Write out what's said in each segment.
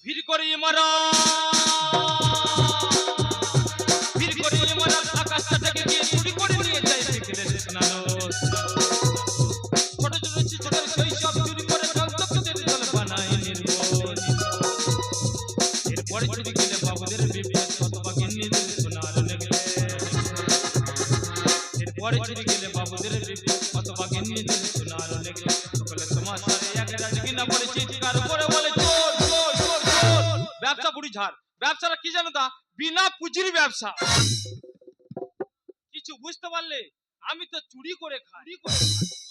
ভিড় করে মারা ভিড় করে মারা আকাশটা থেকে গিয়ে চুরি করে নিয়ে যায় বিকেলের স্নানো ছোট ছোট শিশুদের শৈশব চুরি করে জলচকদের জল বানায় নির্বোধ এরপরে চুরি গেলে বাবুদের বিপদ অথবা গিন্নিদের সোনার লেগে এরপরে চুরি গেলে বাবুদের বিপদ অথবা গিন্নিদের সোনার লেগে সকলে তোমার সারে এক রাজ কিনা বলে চিৎকার করে বলে চোর চোর চোর চোর ব্যবসা বুড়ি ঝাড় ব্যবসাটা কি জানো তা বিনা পুঁজির ব্যবসা কিছু বুঝতে পারলে আমি তো চুরি করে খাই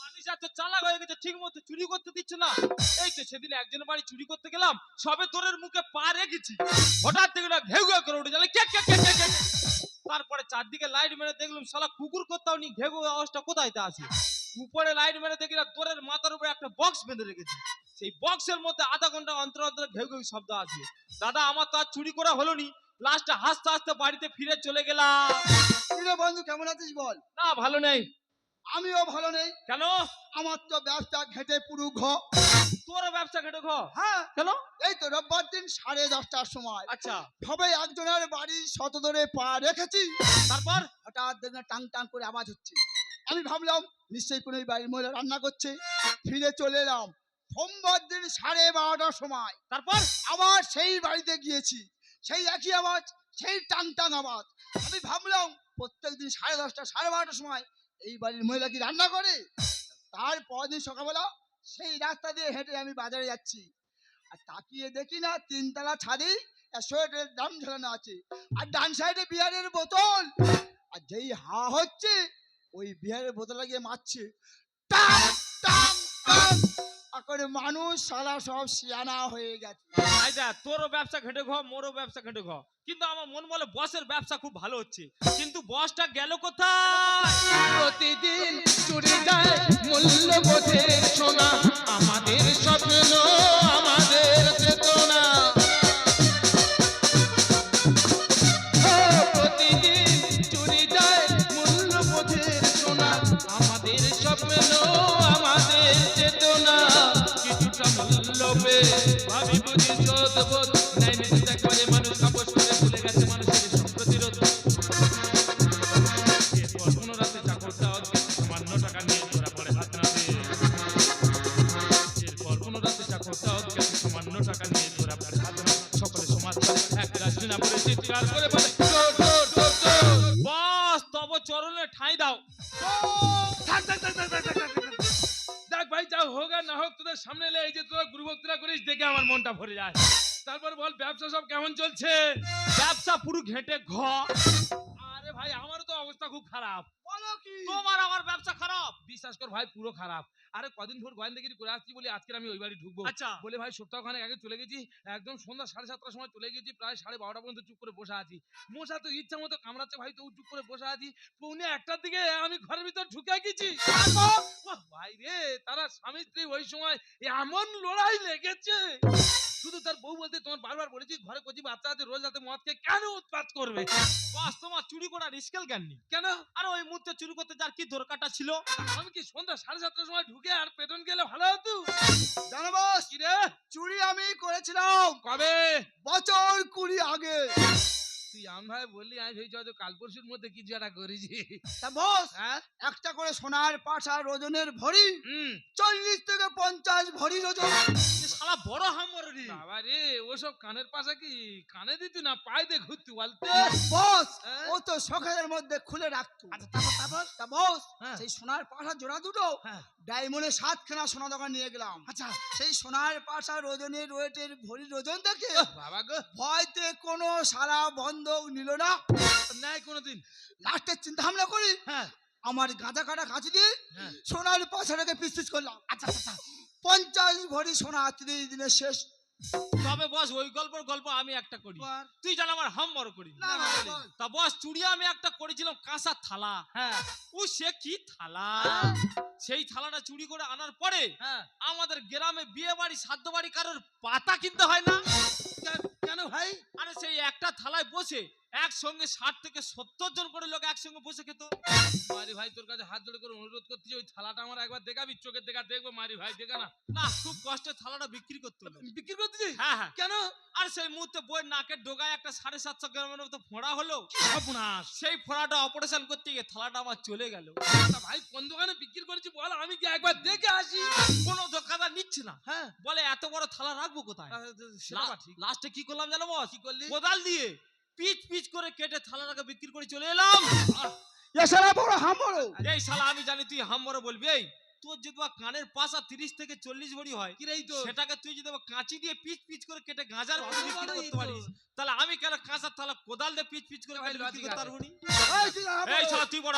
মানুষ এত চালাক হয়ে গেছে ঠিক মতো চুরি করতে দিচ্ছে না এই তো সেদিন একজনের বাড়ি চুরি করতে গেলাম সবে তোরের মুখে পা রেখেছি হঠাৎ থেকে না ঘেউ ঘেউ করে উঠে গেল কে কে কে কে কে তারপরে চারদিকে লাইট মেরে দেখলাম শালা কুকুর করতেও নি ঘেউ ঘেউ আওয়াজটা কোথায় তা আছে উপরে লাইট মেরে দেখি না তোরের মাথার উপরে একটা বক্স বেঁধে রেখেছি সেই বক্সের মধ্যে আধা ঘন্টা অন্তর অন্তর ঘেউ ঘেউ শব্দ আছে দাদা আমার তো আর চুরি করা হলো নি লাস্টে হাসতে হাসতে বাড়িতে ফিরে চলে গেলাম কিরে বন্ধু কেমন আছিস বল? না ভালো নেই আমিও ভালো নেই। কেন? আমার তো ব্যবসা ঘেটে পুরো তোর ব্যবসা ঘেটে হ্যাঁ কেন? এই তো রোববার দিন 10:30টার সময় আচ্ছা সবাই একজনের বাড়ি শত ধরে পা রেখেছি তারপর হঠাৎ দেখলাম টাং টাং করে আওয়াজ হচ্ছে আমি ভাবলাম নিশ্চয়ই কোনো বাড়ির মহিলা রান্না করছে ফিরে চলে এলাম সোমবার দিন 12:30টার সময় তারপর আবার সেই বাড়িতে গিয়েছি সেই একই আওয়াজ সেই টাং টাং আওয়াজ আমি ভাবলাম প্রত্যেকদিন 10:30টা 12:30টার সময় এই বাড়ির মহিলা কি রান্না করে তারপর দিন সকালবেলা সেই রাস্তা দিয়ে হেঁটে আমি বাজারে যাচ্ছি আর তাকিয়ে দেখি না 3তলা ছাদে সোয়েটারের দাম ঝোলানো আছে আর ডান সাইডে বিয়ারের বোতল আর যেই হা হচ্ছে ওই বিয়ারের বোতলটা গিয়ে মারছে টাং টাং টাং এখন মানুষ সারা সব সিয়ানা হয়ে গেছে আচ্ছা তোরও ব্যবসা ঘেটে মোরও ব্যবসা ঘেটে কিন্তু আমার মন বলে বসের ব্যবসা খুব ভালো হচ্ছে কিন্তু বসটা গেল কোথায় প্রতিদিন চুরি যায় মূল্যবোধের সোনা আমাদের স্বপ্ন আমাদের চেতনা প্রতিদিন চুরি যায় মূল্যবোধের সোনা আমাদের স্বপ্ন আমাদের চেতনা কিছুটা মূল্য পেয়ে ভাবি বুঝি সদবোধ নাই চিন্তা করে মানুষ কাপড় করে ভুলে গেছে মানুষের প্রতিরোধ এরপর কোনো রাতে চাকরটা সামান্য টাকা নিয়ে ধরা পড়ে হাত নাতে এরপর কোনো রাতে চাকরটা সামান্য টাকা নিয়ে ধরা পড়ে হাত সকলে সমাজ এক রাত্রি না পড়ে চিৎকার করে বলে চোর চোর চোর চোর বস তব চরণে ঠাঁই দাও থাক থাক থাক থাক থাক থাক দেখ ভাই যা হোক আর না হোক তোদের সামনে এলে এই যে তোরা গুরুভক্তরা করিস দেখে আমার মনটা ভরে যায় তারপর বল ব্যবসা সব কেমন চলছে ব্যবসা পুরো ঘেটে আরে ভাই আমারও তো অবস্থা খুব খারাপ বলো কি তোমার আমার ব্যবসা খারাপ বিশ্বাস কর ভাই পুরো খারাপ আরে কদিন ভোর গোয়েন্দাগিরি করে আসছি বলে আজকে আমি ওই বাড়ি ঢুকবো আচ্ছা বলে ভাই সপ্তাহখানেক আগে চলে গেছি একদম সন্ধ্যা 7:30টার সময় চলে গেছি প্রায় 12:30 পর্যন্ত চুপ করে বসে আছি মশা তো ইচ্ছা মতো কামড়াচ্ছে ভাই তো চুপ করে বসে আছি পৌনে 1টার দিকে আমি ঘরের ভিতর ঢুকে গেছি ভাই রে তারা স্বামী স্ত্রী ওই সময় এমন লড়াই লেগেছে শুধু তার বউ বলতে তোমার বারবার বলেছি ঘরে কচি বাচ্চা আছে রোজ রাতে মদ খেয়ে কেন উৎপাত করবে বস তোমার চুরি করার স্কেল জ্ঞান নেই কেন আর ওই মুহূর্তে চুরি করতে যার কি দরকারটা ছিল আমি কি সন্ধ্যা 7:30টার সময় ঢুকে আর পেটন গেলে ভালো হতো জানো বস কি রে চুরি আমি করেছিলাম কবে বছর 20 আগে তুই আম ভাই বললি আমি ভেবেছি হয়তো কাল পরশুর মধ্যে কিছু একটা করেছি তা বস হ্যাঁ একটা করে সোনার পাশা ওজনের ভরি 40 থেকে 50 ভরি ওজন শালা বড় হামর রে বাবা রে ওসব কানের পাশা কি কানে দিতি না পায়ে দিয়ে ঘুরতি বলতে বস হ্যাঁ? ও তো শখের মধ্যে খুলে রাখতো আচ্ছা তারপর তা বস হ্যাঁ। সেই সোনার পাশা জোড়া দুটো হ্যাঁ ডায়মন্ডের 7খানা সোনা দোকান নিয়ে গেলাম আচ্ছা সেই সোনার পাশার ওজনের ওয়েটের ভরির ওজন দেখে বাবা গো ভয়তে কোনো সারা বন্ধক নিল না নাই কোনোদিন লাস্টের চিন্তা ভাবনা করি হ্যাঁ আমার গাঁজা কাটা কাঁচি দিয়ে হ্যাঁ সোনার পাশাটাকে পিস পিস করলাম আচ্ছা আচ্ছা 50 ভরি সোনা 30 দিনে শেষ তবে বস ওই গল্প আমি একটা করি তুই জান আমার হাম বড় করি না, না, বল। তা বস চুরি আমি একটা করেছিলাম কাঁচা থালা হ্যাঁ ও সে কি থালা সেই থালাটা চুরি করে আনার পরে হ্যাঁ আমাদের গ্রামে বিয়ে বাড়ি শ্রাদ্ধ বাড়ি কারোর পাতা কিনতে হয় না কেন ভাই আরে সেই একটা থালায় বসে একসঙ্গে 60 থেকে 70 জন করে লোক একসঙ্গে বসে খেত। মারি ভাই তোর কাছে হাত জোড়ে করে অনুরোধ করতেছি ওই থালাটা আমার একবার দেখাবি, চোখের দেখা দেখবো। মারি ভাই দেখা না। না, খুব কষ্টে থালাটা বিক্রি করতে হলো। বিক্রি করতেছিস? হ্যাঁ হ্যাঁ। কেন? আর সেই মুহূর্তে বইয়ের নাকের ডোগায় একটা 750 গ্রামের মতো ফোঁড়া হলো। সর্বনাশ। সেই ফোঁড়াটা অপারেশন করতে গিয়ে থালাটা আমার চলে গেল। তা ভাই কোন দোকানে বিক্রি করেছি বল, আমি কি একবার দেখে আসি। কোনো দোকানদার নিচ্ছে না, হ্যাঁ বলে এত বড় থালা রাখবো কোথায়। সেটা বা ঠিক। লাস্টে কি করলাম জানো বস? কি করলি? কোদাল দিয়ে পিচ পিচ করে কেটে থালাটাকে বিক্রি করে চলে এলাম। এ শালা বড় হামড়ো। এই শালা আমি জানি তুই হাম্বরে বলবি। এই তোর যদি বা কানের পাশা 30 থেকে 40 ভরি হয়, কি রে এই তো? সেটাকে তুই যদি বা কাঁচি দিয়ে পিচ পিচ করে কেটে গাঁজার মতো বাবা, বিক্রি এই করতে তো। পারিস, তাহলে আমি কেন কাঁচার থালা কোদাল দিয়ে পিচ পিচ করে ভাই, কেটে বিক্রি লজিক করতে আছে। পারবো নি? এই তুই হামড়ো। এই শালা তুই বড়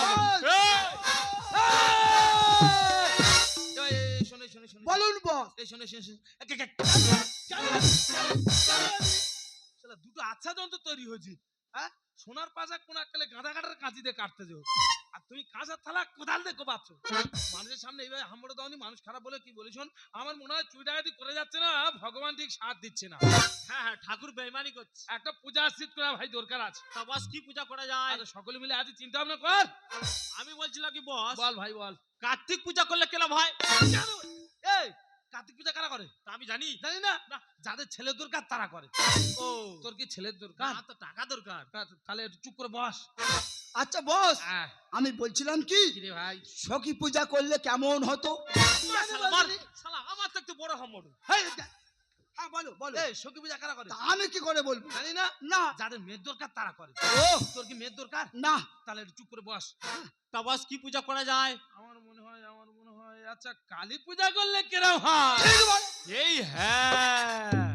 এই! শোনে শোনে শোনে বলুন বস। এই শোনে শোনে শোনে। শালা দুটো আচ্ছা যন্ত্র তৈরি হয়েছে। হ্যাঁ, সোনার পাজা কোন এককালে গাঁদা কাটার কাঁচি দিয়ে কাটতে যাও, আর তুমি কাঁচার থালা কোদাল দিয়ে কোপাচ্ছ। মানুষের সামনে এইভাবে হামড়ে দাওনি, মানুষ খারাপ বলে কি বলি শোন। আমার মনে হয় চুরি ডাকাতি করে যাচ্ছে না, ভগবান ঠিক সাথ দিচ্ছে না। হ্যাঁ হ্যাঁ, ঠাকুর বেঈমানি করছে। একটা পূজা আশ্রিত করা ভাই দরকার আছে। তা বস কি পূজা করা যায়? আরে সকলে মিলে আজ চিন্তা ভাবনা কর। আমি বলছিলাম কি বস, বল ভাই বল। কার্তিক পূজা করলে কেন ভাই? কেন? এই কার্তিক পূজা কারা করে? তা আমি জানি জানি না। না, যাদের ছেলের দরকার তারা করে। ও, তোর কি ছেলের দরকার? না তো টাকা দরকার। তাহলে একটু চুপ করে বস। আচ্ছা বস, হ্যাঁ আমি বলছিলাম কি কি রে ভাই? সখী পূজা করলে কেমন হতো? শালা শালা আমার তো একটু বড় হাম্বর। হেই, হ্যাঁ বলো বলো। এই সখী পূজা কারা করে? তা আমি কি করে বলবো? জানি না। না। যাদের মেয়ের দরকার তারা করে। ও তোর কি মেয়ের দরকার? না। তাহলে একটু চুপ করে বস। তা বস কি পূজা করা যায়? আমার মনে হয় আচ্ছা কালী পূজা করলে কিরম হয়? ঠিক বল। এই হ্যাঁ,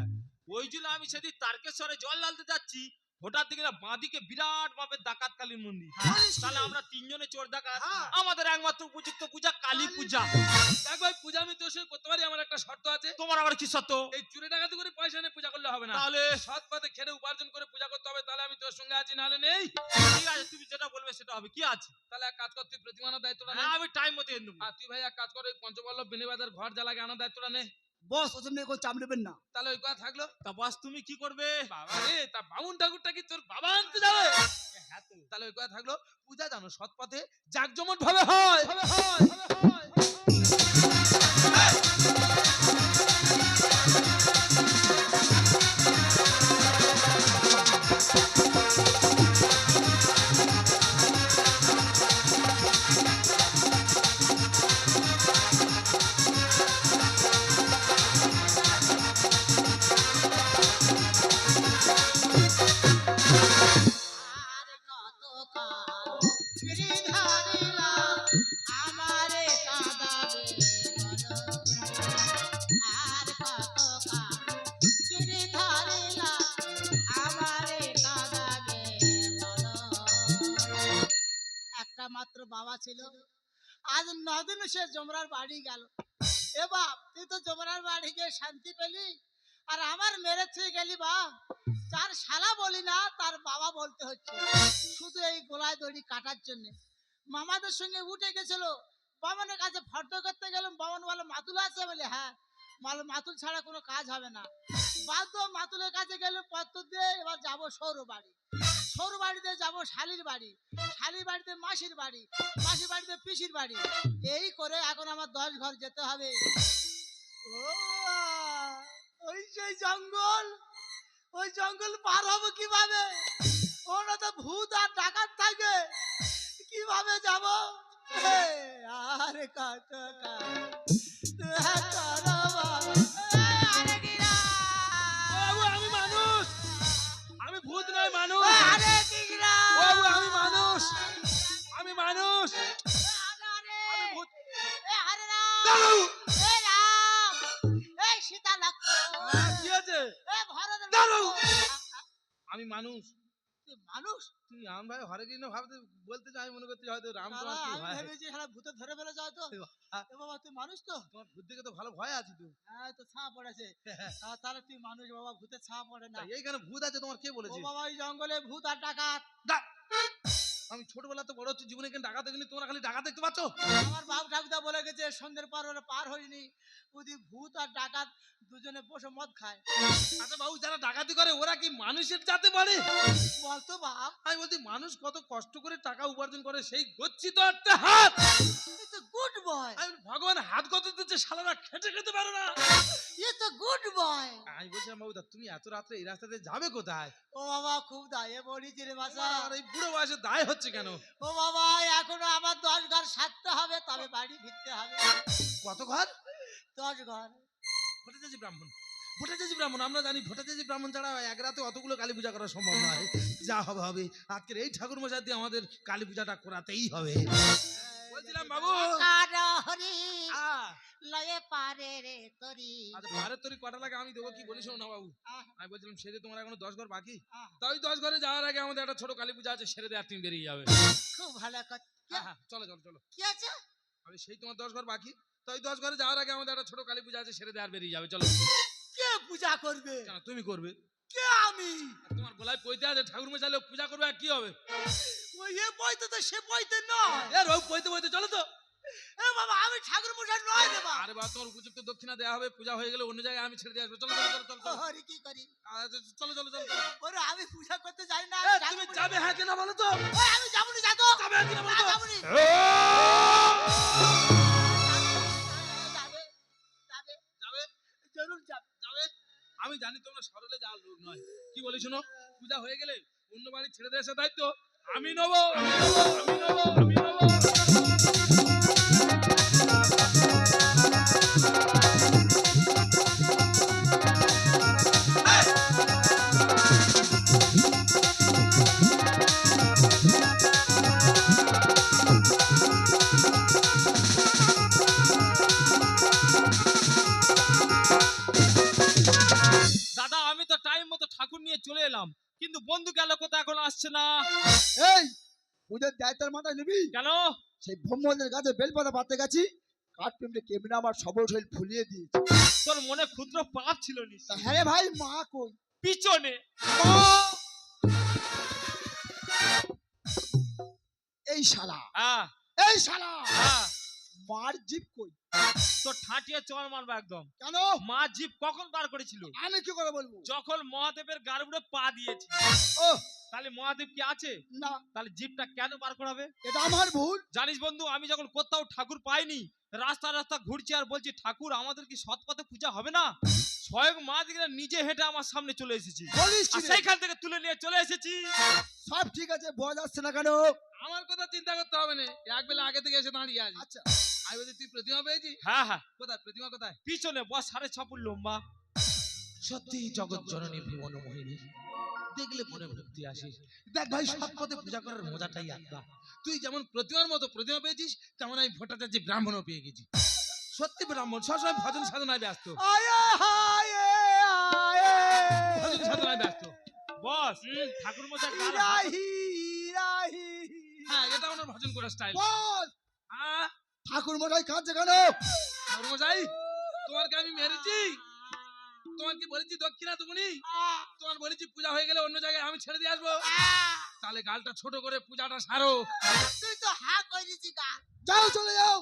ওই জন্য আমি সেদিন তারকেশ্বরে জল ঢালতে যাচ্ছি, হঠাৎ দিকে না বাঁদিকে বিরাট মাপের ডাকাত কালীর মন্দির। তাহলে আমরা তিনজনে চোর ডাকাত, হ্যাঁ। আমাদের একমাত্র উপযুক্ত পূজা কালী পূজা। দেখ ভাই পূজা আমি তোর সঙ্গে করতে পারি, আমার একটা শর্ত আছে। তোমার আবার কি সত্য? এই চুরি ডাকাতি করে পয়সা নিয়ে পূজা করলে হবে না, তাহলে সৎ পথে খেটে উপার্জন করে পূজা করতে হবে। তাহলে আমি তোর সঙ্গে আছি, নাহলে নেই। ঠিক আছে, তুমি যেটা বলবে সেটা হবে। কি আছে? তাহলে এক কাজ কর, তুই প্রতিমানের দায়িত্বটা নে। হ্যাঁ, আমি টাইম মতো এনে দেবো। আর তুই ভাই এক কাজ কর, ওই পঞ্চবল্লভ বেনিবাজার ঘর জ্বালাকে আনার দায়িত্বটা নে। বস ওসব নিয়ে কোনো চাপ নেবেন না। তাহলে ওই কথা থাকলো। তা বস তুমি কি করবে? বাবা রে, তা বামুন ঠাকুরটা কি তোর বাবা আনতে যাবে? হ্যাঁ তো। তাহলে ওই কথা থাকলো, পূজা জানো সৎ পথে জাকজমট ভাবে হয়। আর কতকাল গিরিধারিলা আমারে কাঁদাবে বলো। আর কতকাল গিরিধারিলা আমারে কাঁদাবে বলো। একটা মাত্র বাবা ছিল, আজ 9 দিন সে জমরার বাড়ি গেল। এ বাপ, তুই তো জমরার বাড়ি গিয়ে শান্তি পেলি, আর আমার মেরে থেকে গেলি বাপ। যার শালা বলি না তার বাবা বলতে হচ্ছে, শুধু এই গোলায় দড়ি কাটার জন্য। মামাদের সঙ্গে উঠে গেছিল, বামনের কাছে ফর্দ করতে গেলাম, বামন বলে মাতুল আছে, বলে হ্যাঁ। মাতুল ছাড়া কোনো কাজ হবে না। বাধ্য মাতুলের কাছে গেলে পত্র দিয়ে এবার যাবো সৌর বাড়ি, সৌর বাড়িতে যাবো শালির বাড়ি, শালির বাড়িতে মাসির বাড়ি, মাসির বাড়িতে পিসির বাড়ি, এই করে এখন আমার 10 ঘর যেতে হবে। ও ওই সেই জঙ্গল, ওই জঙ্গল পার হবো কিভাবে? ওরা তো ভূত আর ডাকাত থাকে, কিভাবে যাব? আরে কত বাবু আমি মানুষ, আমি ভূত নয় মানুষ। বাবু আমি মানুষ, আমি মানুষ, আমি ভূত। সীতা কি আছে? আমি মানুষ। তুই মানুষ? তুই রাম ভাই হরে কৃষ্ণ ভাবতে বলতে চাই, মনে করতে হয়তো রাম দাদা, তোমার কি আমি ভাই। ভেবেছি সারা ভূতে ধরে ফেলে যায় তো। এ বাবা তুই মানুষ তো? তোমার ভূত দেখে তো ভালো ভয় আছে তো। হ্যাঁ তো ছাপ পড়েছে। তাহলে তুই মানুষ বাবা, ভূতের ছাপ পড়ে না। এইখানে ভূত আছে তোমার কে ও বলেছে? বাবা, ওই জঙ্গলে ভূত আর ডাকাত। আমি ছোটবেলা তো বড় হচ্ছে, জীবনে কেন ডাকা দেখিনি, তোমরা খালি ডাকা দেখতে পাচ্ছ। আমার বাপ ঠাকুরদা বলে গেছে সন্ধ্যের পর ওরা পার হয়নি, যদি ভূত আর ডাকাত দুজনে বসে মদ খায়। আচ্ছা বাবু, যারা ডাকাতি করে ওরা কি মানুষের জাতে পারে? বলতো বাপ, আমি বলছি মানুষ কত কষ্ট করে টাকা উপার্জন করে, সেই গচ্ছি তো একটা হাত। এ তো গুড বয়, আমি বলি, ভগবান হাত কত দিচ্ছে, শালারা খেটে খেতে পারে না। এ তো গুড বয়। আমি বলছিলাম বাবু, তা তুমি এত রাত্রে এই রাস্তাতে যাবে কোথায়? ও বাবা, খুব দায়ে পড়েছি রে বাসা। তোমার আর এই বুড়ো বয়সে দায় হচ্ছে কেন? ও বাবা, এখনো আমার 10 ঘর সারতে হবে, তবে বাড়ি ফিরতে হবে। কত ঘর? 10 ঘর। ভট্টাচার্য ব্রাহ্মণ, ভট্টাচার্য ব্রাহ্মণ, আমরা জানি ভট্টাচার্য ব্রাহ্মণ ছাড়া এক রাতে অতগুলো কালী পূজা করা সম্ভব নয়। যা হবে হবে, আজকের এই ঠাকুর মশাই দিয়ে আমাদের কালী পূজাটা করাতেই হবে। বলছিলাম বাবু, হরি লয়ে পারে রে তরি। আচ্ছা ভারত তরি কটা লাগে আমি দেবো, কি বলিস না বাবু? আহ, আমি বলছিলাম সেরে তোমার এখনো 10 ঘর বাকি, আহ, তাই 10 ঘরে যাওয়ার আগে আমাদের একটা ছোট কালী পূজা আছে, সেরে দেওয়ার তুমি বেরিয়ে যাবে। খুব ভালো কথা। হ্যাঁ হ্যাঁ, চলো চলো চলো। কি আছে? আমি সেই তোমার 10 ঘর বাকি, তাই 10 ঘরে যাওয়ার আগে আমাদের একটা ছোট কালী পূজা আছে, সেরে দেওয়ার বেরিয়ে যাবে। চলো। কে পূজা করবে? কেন তুমি করবে? কে আমি? আর তোমার গলায় পইতে আছে, ঠাকুর মশাই লোক পূজা করবে, আর কি হবে? ওই এ বইতে তো সে বইতে নয়। এ রঘু, পইতে পইতে চলো তো। এ বাবা, আমি ঠাকুর মশাই নয় রে বাবা। আরে বাবা, তোমার উপযুক্ত দক্ষিণা দেওয়া হবে, পূজা হয়ে গেলে অন্য জায়গায় আমি ছেড়ে দিয়ে আসবো। চলো চলো চলো চলো চলো। হরি কি করি? চলো চলো চলো চলো। ওরে আমি পূজা করতে যাই না। এ, তুমি যাবে হ্যাঁ কিনা বলো তো? ওই আমি যাবনি, যা তো। যাবে হ্যাঁ কিনা বলো তো? যাবনি। যাবে, যাবে, যাবে জরুর যাবে। যাবে। আমি জানি তোমরা সরলে যাওয়ার লোক নয়। কি বলি শোনো, পূজা হয়ে গেলে অন্য বাড়ি ছেড়ে দিয়ে আসার দায়িত্ব আমি নেবো, আমি নেবো, আমি নেবো, আমি নেবো। দাদা আমি তো টাইম মতো ঠাকুর নিয়ে চলে এলাম, কিন্তু বন্ধু গেল কোথায়, এখন আসছে না। এই পুজোর দায়িত্বের মাথায় নিবি? কেন? সেই ব্রহ্মদের কাছে বেলপাতা পাতে গেছি, কাঠ পিমড়ে কেমনে আমার সবল শরীর ফুলিয়ে দিয়েছে। তোর মনে ক্ষুদ্র পাপ ছিল তা নিশ্চয়। হ্যাঁ রে ভাই, মা কই? পিছনে। মা! এই শালা, হ্যাঁ এই শালা, হ্যাঁ, মার জিপ কই? তোর ঠাটিয়ে চর মারবো একদম। কেন? মা জীব কখন বার করেছিল? আমি কি করে বলবো? যখন মহাদেবের গাড় উপরে পা দিয়েছে। ও তাহলে মহাদেব কি আছে? না, তাহলে জীবটা কেন বার করাবে? এটা আমার ভুল। জানিস বন্ধু, আমি যখন কোথাও ঠাকুর পাইনি, রাস্তা রাস্তা ঘুরছি আর বলছি ঠাকুর আমাদের কি সৎ পথে পূজা হবে না, স্বয়ং মা দিকে নিজে হেঁটে আমার সামনে চলে এসেছি, বলিস কি আর রে? সেইখান থেকে তুলে নিয়ে চলে এসেছি। সব ঠিক আছে, বয় যাচ্ছে না কেন? আমার কথা চিন্তা করতে হবে না, এক বেলা আগে থেকে এসে দাঁড়িয়ে আছি। আচ্ছা, আমি বলছি তুই প্রতিমা পেয়েছি? হ্যাঁ হ্যাঁ, কোথায় প্রতিমা, কোথায়? পিছনে বস, 6.5 ফুট লম্বা। সত্যি জগৎ জননী ভুবন মোহিনী, দেখলে মনে ভক্তি আসে। দেখ ভাই, সৎ পথে পূজা করার মজাটাই আলাদা। তুই যেমন প্রতিমার মতো প্রতিমা পেয়েছিস, তেমন আমি ভট্টাচার্য ব্রাহ্মণও পেয়ে গেছি। সত্যি ব্রাহ্মণ সবসময় ভজন সাধনায় ব্যস্ত, আয়ে হায়ে আয়ে, ভজন সাধনায় ব্যস্ত। বস ঠাকুর মশাই গাল হাত- ইরাহি ইরাহি। হ্যাঁ, এটা আমার ভজন করার স্টাইল। বল, হ্যাঁ, ঠাকুর মশাই কাঁদছে কেন? ঠাকুরমশাই, তোমার কি আমি মেরেছি? তোমার কি বলেছি দক্ষিণা তুমি? তোমার বলেছি পূজা হয়ে গেলে অন্য জায়গায় আমি ছেড়ে দিয়ে আসবো, তাহলে গালটা ছোট করে পূজাটা সারো। তুই তো হা কইরিছি গা। যাও, চলে যাও,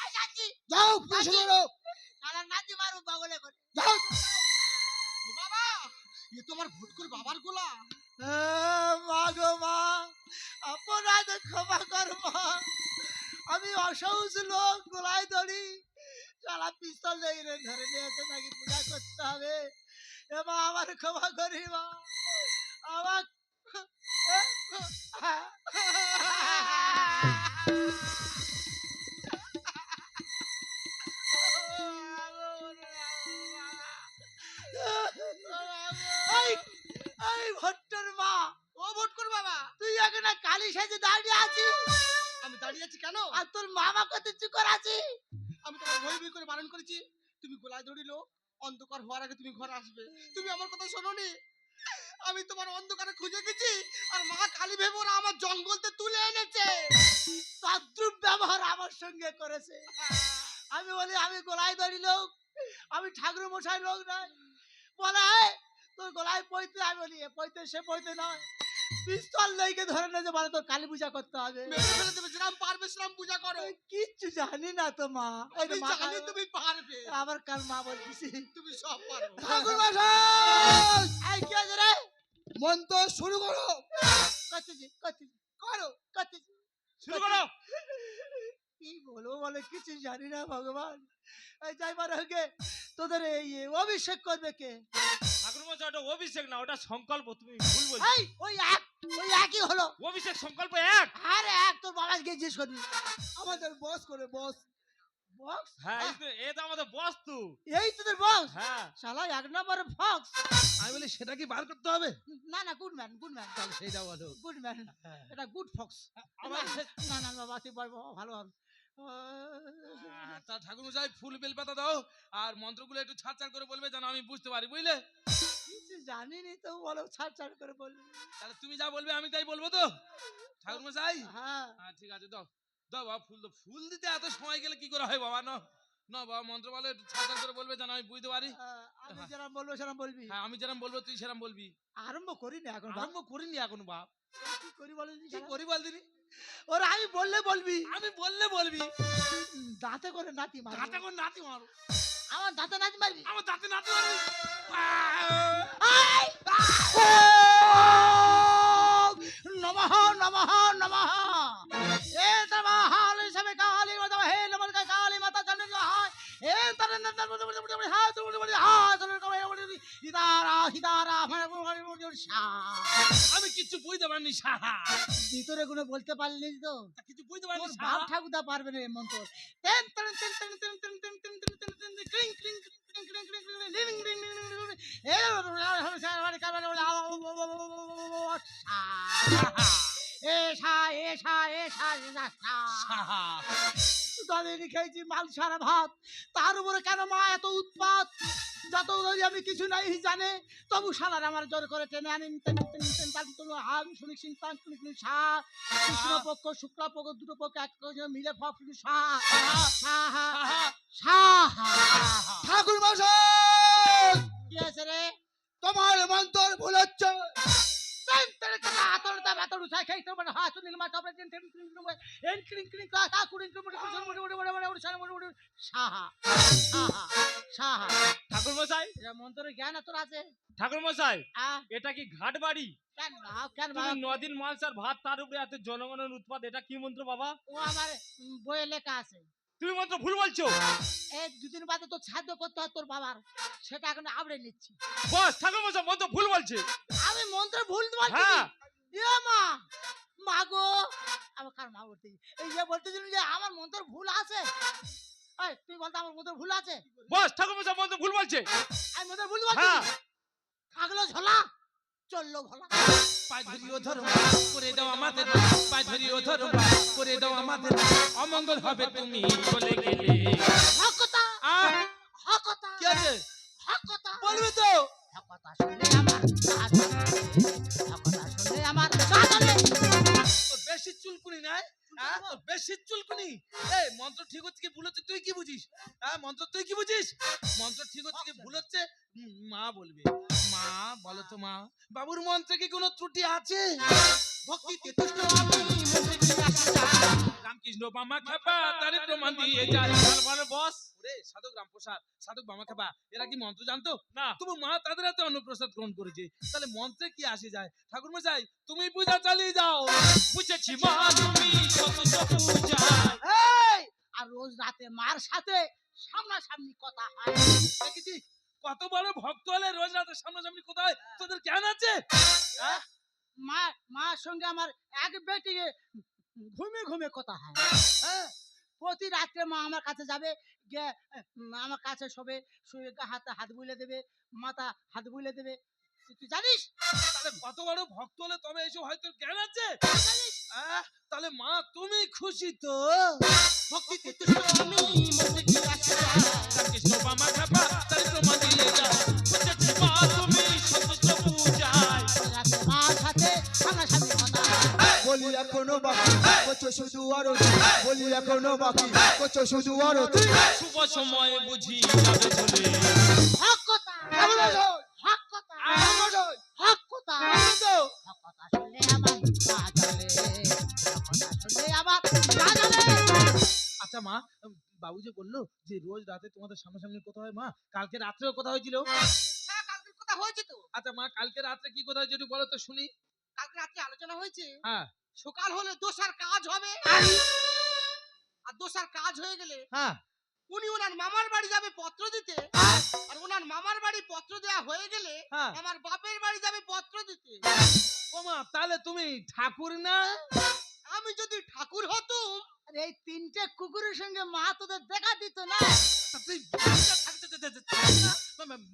আই যাচ্ছি। যাও, পিছনে যাও, শালা নাতি মারু বগলে করে। যাও। ও বাবা, এ তোমার ভুটকুল বাবার গোলা। মা গো মা, আপনার ক্ষমা কর মা। আমি অসহজ লোক, গোলায় ধরি শালা পিস্তল দিয়ে ধরে নিয়েছে, নাকি পূজা করতে হবে। এ মা, আমার ক্ষমা করি মা, আমার এই, এই ভট্টর মা, ও ভট্টর বাবা, তুই এখানে কালী সেজে দাঁড়িয়ে আছিস? আমি দাঁড়িয়ে আছি কেন? আর তোর মামা কত চুপ করে আছে? আমি তোমার ভয় ভয় করে বারণ করেছি, তুমি গোলায় ধরিল, অন্ধকার হওয়ার আগে তুমি ঘরে আসবে। তুমি আমার কথা শোনোনি। আমি তোমার অন্ধকারে খুঁজে গেছি, আর মা কালী ভেবে ওরা আমার জঙ্গলতে তুলে এনেছে। তদ্রুপ ব্যবহার আমার সঙ্গে করেছে। আমি বলি আমি গলায় ধরি লোক, আমি ঠাকুর মশাই লোক নয়। বলে তোর গলায় পইতে, আমি বলি এ পইতে সে পইতে নয়, পিস্তল লেগে ধরে না যে বলে তোর কালী পূজা করতে হবে। মেরে ফেলে দেবে, যেরকম পারবে সেরকম পূজা করো। কিচ্ছু জানি না তো মা। এই তো আমি মা জানি তুমি পারবে, আবার কাল মা বলছি তুমি সব পারো। ঠাকুর মশাই এই কি আছে রে? মন্ত্র শুরু করো। করতেছি করতেছি করো। করতেছি। শুরু করো। কি বলবো বলে কিছু জানি না ভগবান। এই যাইবার আগে তোদের এই অভিষেক করবে কে? ঠাকুর মশাই ওটা অভিষেক না, ওটা সংকল্প, তুমি ভুল বলছো। এই ওই একই হলো। অভিষেক সংকল্প এক। আরে এক তোর বাবা গিয়ে জিজ্ঞেস করবি। আমাদের বস করে বস। বক্স? হ্যাঁ এই তো আমাদের বস্তু। এই তোদের বক্স? হ্যাঁ শালা এক নম্বরে ফক্স। আমি বলি সেটা কি বার করতে হবে? না না গুড ম্যান গুড ম্যান তাহলে সেইটা বলো। Good man. এটা গুড ফক্স। আমার না না বাবা তুই বল বাবা, ভালো হবে। তা ঠাকুর মশাই ফুল বেল পাতা দাও আর মন্ত্রগুলো একটু ছাড় ছাড় করে বলবে যেন আমি বুঝতে পারি, বুঝলে? কিছু জানিনি তো বলো ছাড় ছাড় করে বলবি। তাহলে তুমি যা বলবে আমি তাই বলবো তো ঠাকুর মশাই? হ্যাঁ হ্যাঁ ঠিক আছে, দাও দাও বাবা ফুল দাও। ফুল দিতে এত সময় গেলে কি করে হয় বাবা? না না বাবা মন্ত্র বলে একটু ছাড় ছাড় করে বলবে যেন আমি বুঝতে পারি। আমি যেরকম বলবো সেরকম বলবি। হ্যাঁ আমি যেরকম বলবো তুই সেরকম বলবি। আরম্ভ করিনি এখন বাপ। আরম্ভ করিনি এখন বাপ। কি করি বলিনি কি করি বল দিনি? ওরা আমি বললে বলবি। আমি বললে বলবি। দাঁতে করে নাতি মারবি। দাঁতে কোন নাতি মারো? আমার দাঁতে নাতি মারবি। আমার দাঁতে নাতি মারবি? আই! নমঃ নমঃ নমঃ। এ নমঃ হিসাবে কালী মাতা হে নমঃ কালী মাতা জানেন না হয়। এ তার না হ্যাঁ তুমি হিদারা হিদারা আমি কিচ্ছু বুঝতে পারিনি সাহা। ভিতরে গুলো বলতে পারলি তো? তা কিছু বুঝতে পারিনি তোর সাহা। বাপ ঠাকুরদা পারবে না এই মন্ত্র। তেন তেন তেন তেন তেন তেন তেন তেন তেন তেন তেন ক্লিং ক্লিং ক্লিং ক্লিং ক্লিং ক্লিং লিং লিং লিং লিং এ এসা এসা এসা এসা সাহা। তাদের খেয়েছি মাল সারা ভাত, তার উপরে কেন মা এত উৎপাত? যত আমি কিছু নাই জানে তবু শালার আমার জোর করে টেনে আনেন। হাম শুনি সিন্তান শুনি কৃষ্ণ পক্ষ শুক্লা পক্ষ দুটো পক্ষ এক মিলে সাহা ঠাকুর মশাই কি আছে রে? তোমার মন্ত্র ভুল হচ্ছে। ঠাকুর মশাই, মন্ত্রের জ্ঞান এত আছে? ঠাকুর মশাই আহ, এটা কি ঘাট বাড়ি? কেন কেন তুমি 9 দিন মাংস আর ভাত, তার উপরে এত জনগণের উৎপাত, এটা কি মন্ত্র বাবা? ও আমার বইয়ে লেখা আছে। তুমি মন্ত্র ভুল বলছো। এই দুদিন বাদে তো ছাদ্য করতে হয় তোর বাবার, সেটা এখন আবড়ে নিচ্ছি। বস ঠাকুর মশাই মন্ত্র ভুল বলছে। আমি মন্ত্র ভুল বলছি? হ্যাঁ। ইয়ে মা মা গো, আমার কার মা বলতে এই যে বলতেছিল যে আমার মন্ত্র ভুল আছে। এই তুই বলতো আমার মন্ত্র ভুল আছে? বস ঠাকুর মশাই মন্ত্র ভুল বলছে। আমি মন্ত্র ভুল বলছি? হ্যাঁ। থাকলো ঝোলা চললো ভোলা। পায়ে ধরিও ধরো করে দাও আমাদের, পায়ে ধরিও ধরো করে দাও আমাদের, অমঙ্গল হবে তুমি চলে গেলে। হকতা হকতা কি আছে হকতা বলবি তো? হকতা শুনলে আমার কাজ চলে। হকতা শুনলে আমার কাজ চলে। তোর বেশি চুলকুনি নাই? হ্যাঁ তোর বেশি চুলকুনি। এই মন্ত্র ঠিক হচ্ছে কি ভুল হচ্ছে তুই কি বুঝিস? হ্যাঁ মন্ত্র তুই কি বুঝিস? মন্ত্র ঠিক হচ্ছে কি ভুল হচ্ছে মা বলবে। মা বলো তো মা, বাবুর মন্ত্রে কি কোনো ত্রুটি আছে? ভক্তিতে তুষ্ট আমি মন্ত্রে কি রাখা রামকৃষ্ণ বামা খেপা তারে প্রমাণ দিয়ে যায়। মানে বস ওরে সাধক রামপ্রসাদ, সাধক বামা খেপা এরা কি মন্ত্র জানতো না। তবু মা তাদের হাতে অন্নপ্রসাদ গ্রহণ করেছে, তাহলে মন্ত্রে কি আসে যায়? ঠাকুর মশাই তুমি পূজা চালিয়ে যাও। বুঝেছি মা তুমি কত পূজা। এই আর রোজ রাতে মার সাথে সামনাসামনি কথা হয়। দেখেছি কত বড় ভক্ত হলে রোজ রাতে সামনাসামনি কোথায় তোদের জ্ঞান আছে? হ্যাঁ? মা মার সঙ্গে আমার এক বেটি ঘুমে ঘুমে কথা হয়। হ্যাঁ? প্রতি রাত্রে মা আমার কাছে যাবে, গিয়ে আমার কাছে শোবে, শুয়ে হাতে হাত বুলে দেবে, মাথা হাত বুলে দেবে। তুই জানিস? তাহলে কত বড় ভক্ত হলে তবে এসব হয়তো জ্ঞান আছে। হ্যাঁ? তাহলে মা তুমি খুশি তো? ভক্তিতে তুষ্ট আমি মন্ত্রে কি রাখা রামকৃষ্ণ বামা খেপা তারে প্রমাণ দিয়ে যায়। বুঝেছি মা তুমি কত পূজায়। রাতে মার সাথে সামনাসামনি কথা হয়। বলি এখনো বাকি করছো শুধু আরতি। বলি এখনো বাকি করছো শুধু আরতি। শুভ সময় বুঝি যাবে চলে। হক কথা ঠাকুর মশাই হক কথা ঠাকুর মশাই হক কথা তো হক কথা শুনলে আচ্ছা মা, বাবু যে বললো যে রোজ রাতে তোমাদের সামনাসামনি কথা হয়, মা কালকে রাত্রেও কথা হয়েছিল। হ্যাঁ কালকের কথা হয়েছে তো। আচ্ছা মা, কালকে রাত্রে কি কথা হয়েছে একটু বলো তো শুনি। কালকে রাত্রে আলোচনা হয়েছে হ্যাঁ সকাল হলে দোষার কাজ হবে, আর দোষার কাজ হয়ে গেলে হ্যাঁ উনি ওনার মামার বাড়ি যাবে পত্র দিতে, আর ওনার মামার বাড়ি পত্র দেওয়া হয়ে গেলে হ্যাঁ। আমার বাপের বাড়ি যাবে পত্র দিতে। ও মা, তাহলে তুমি ঠাকুর না? আমি যদি ঠাকুর হতুম, আরে এই তিনটে কুকুরের সঙ্গে মা তোদের দেখা দিত না। তা তুই বাড়িতে থাকতে দিতে চাস না?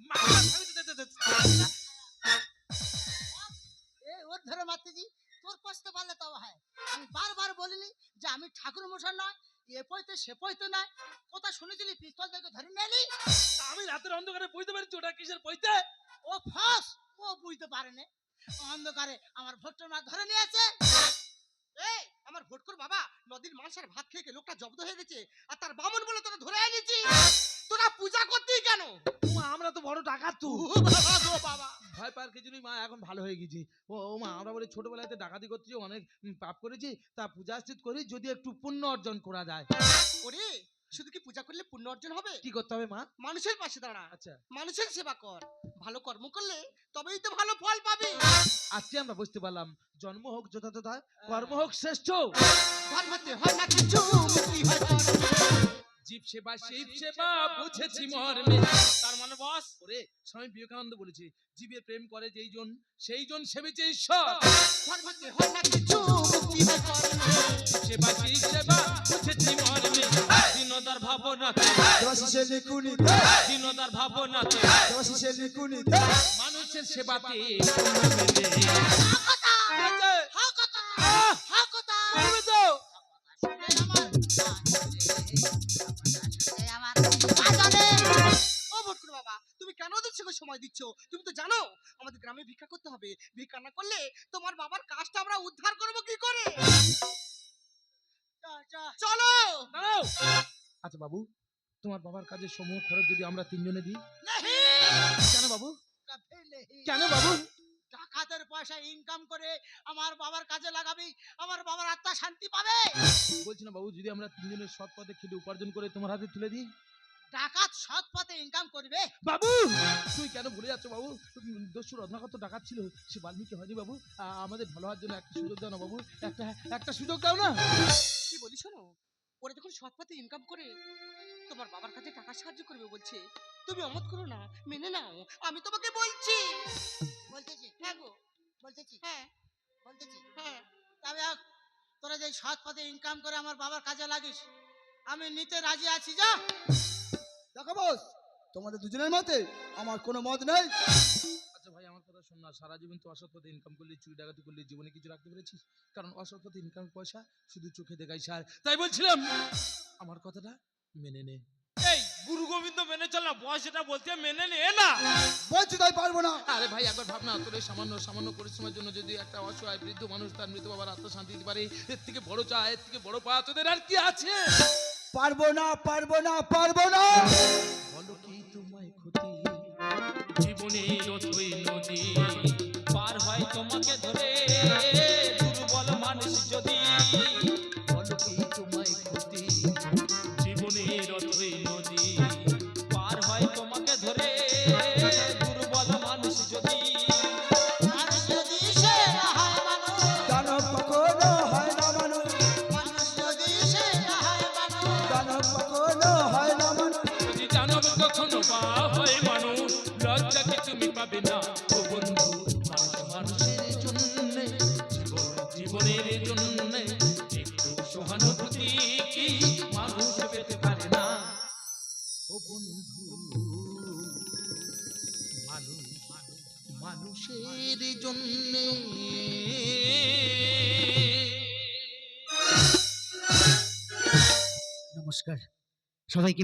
মাকে থাকতে দিতে চাস না? ওর ধরে মাতৃজি তোর কষ্ট পারলে তবে হয়। আমি বারবার বলিনি যে আমি ঠাকুর মশাই নয়, এ পইতে সে পইতে নয়। কথা শুনেছিলি পিস্তল থেকে ধরে নেলি। আমি রাতের অন্ধকারে বুঝতে পারছি ওটা কিসের পইতে। ও ফাঁস, ও বুঝতে পারেনি। অন্ধকারে আমার ভোটটা মা ধরে নিয়েছে। এই আমার ভোটকর বাবা নদীর মাংসের ভাত খেয়ে লোকটা জব্দ হয়ে গেছে, আর তার বামন বলে তোরা ধরে এনেছি। তোরা পূজা করতেই কেন? মা আমরা তো বড় ডাকাত তো। ও বাবা গো বাবা। ভয় পাওয়ার কিছু নেই মা, এখন ভালো হয়ে গেছি। ও মা, আমরা বলে ছোটবেলাতে ডাকাতি করছি, অনেক পাপ করেছি, তা পূজা স্থিত করি যদি একটু পুণ্য অর্জন করা যায়। ওরে শুধু কি পূজা করলে পুণ্য অর্জন হবে? কি করতে হবে মা? মানুষের পাশে দাঁড়া, আচ্ছা মানুষের সেবা কর, ভালো কর্ম করলে তবেই তো ভালো ফল পাবি। আজকে আমরা বুঝতে পারলাম জন্ম হোক যথাযথ, কর্ম হোক শ্রেষ্ঠ। ধর্মতে হয় না কিছু, মুক্তি হয় কর্মে। জীব সেবা শিব সেবা বুঝেছি মর্মে। তার মানে বস ওরে স্বামী বিবেকানন্দ বলেছে জীবের প্রেম করে যেই জন সেই জন সেবিছে ঈশ্বর। ধর্মতে হয় না কিছু, মুক্তি হয় কর্মে। সেবা শিব সেবা বুঝেছি মর্মে। দীনদার ভাবনাতে, দেবাশিসের নিকুনিতে, দীনদার ভাবনাতে, দেবাশিসের নিকুনিতে, মানুষের সেবাতে ও ভটকুর বাবা তুমি কেন ওদের সঙ্গে সময় দিচ্ছ? তুমি তো জানো আমাদের গ্রামে ভিক্ষা করতে হবে, ভিক্ষা না করলে তোমার বাবার কাজটা আমরা উদ্ধার করবো কি করে? চলো। দাঁড়াও। আচ্ছা বাবু, তোমার বাবার কাজের সমূহ খরচ যদি আমরা তিনজনে দিই? কেন বাবু? কেন বাবু? ডাকাতের পয়সা ইনকাম করে আমার বাবার কাজে লাগাবি, আমার বাবার আত্মা শান্তি পাবে। বলছি না বাবু, যদি আমরা তিনজনের সৎ পথে খেটে উপার্জন করে তোমার হাতে তুলে দিই? ডাকাত সৎ পথে ইনকাম করবে। বাবু তুই কেন ভুলে যাচ্ছ বাবু? দস্যুর রত্নাকর তো ডাকাত ছিল, সে বাল্মীকি হয়নি বাবু। আমাদের ভালো হওয়ার জন্য একটা সুযোগ দাও না বাবু, একটা সুযোগ দাও না। কি বলি শোনো, ওরা যখন সৎ পথে ইনকাম করে তোমার বাবার কাছে টাকা সাহায্য করবে বলছে, তুমি অমত করো না, মেনে নাও। আমি তোমাকে বলছি। বলতেছি হ্যাঁ গো, বলতেছি হ্যাঁ বলতেছি হ্যাঁ। তবে তোরা যে সৎ পথে ইনকাম করে আমার বাবার কাজে লাগিস, আমি নিতে রাজি আছি। যা। দেখো বস, তোমাদের দুজনের মতে আমার কোনো মত নেই। আচ্ছা ভাই আমার কথা শোন না, সারা জীবন তো অসৎ পথে ইনকাম করলি, চুরি ডাকাতি করলি, জীবনে কিছু রাখতে পেরেছিস? কারণ অসৎ পথে ইনকাম পয়সা শুধু চোখে দেখাই সার। তাই বলছিলাম আমার কথাটা মেনে নে। এই গুরু গোবিন্দ মেনে চল না, বস এটা বলতে মেনে নে না। বলছি তাই পারবো না। আরে ভাই একবার ভাবনা, তোর এই সামান্য সামান্য পরিশ্রমের জন্য যদি একটা অসহায় বৃদ্ধ মানুষ তার মৃত বাবার আত্মশান্তি দিতে পারে, এর থেকে বড় চা, এর থেকে বড় পা তোদের আর কি আছে? পারবো না, পারবো না, পারবো না। বলো কি তোমায় ক্ষতি জীবনের অথই নদী পার হয় তোমাকে ধরে দুর্বল মানুষ যদি, বলো কি তোমায় ক্ষতি জীবনের অথই নদী পার হয় তোমাকে ধরে দুর্বল মানুষ যদি। মানুষ যদি সে না হয় মানুষ, দানব কখনো হয় না মানুষ, মানুষ যদি সে না হয় মানুষ, দানব কখনো হয় না মানুষ। যদি জানব কখনো পা হয় মানুষ, লজ্জা কি তুমি পাবে না ও বন্ধু? মানুষ মানুষের জন্যে, জীবনের জন্যে একটু সহানুভূতি কি মানুষ পেতে পারে না ও বন্ধু? মানুষ মানুষের জন্যে। নমস্কার সবাইকে।